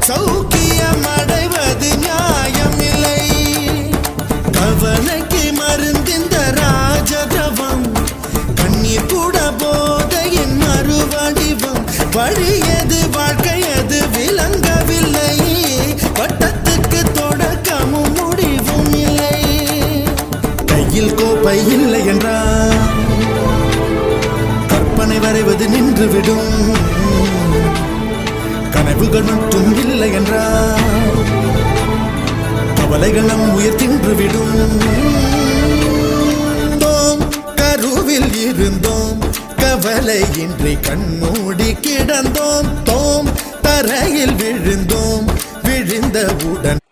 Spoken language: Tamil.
சௌக்கியம் அடைவது நியாயமில்லை. கவலைக்கு மருந்திந்த ராஜதவம், கண்ணீர் கூட போதையின் மறுவடிவம். வழியது வாழ்க்கையது விளங்கவில்லை, வட்டத்துக்கு தொடக்கமும் முடிவும் இல்லை. கையில் கோப்பை இல்லை என்றால் கற்பனை வரைவது நின்றுவிடும். கனவுகள் மட்டும் இல்லை என்றால் கவலைகள் நம் உயிர் தின்றுவிடும். தோம் கருவில் இருந்தோம், கவலையின்றி கண்மூடி கிடந்தோம். தோம் தரையில் விழுந்தோம், விழுந்தவுடன்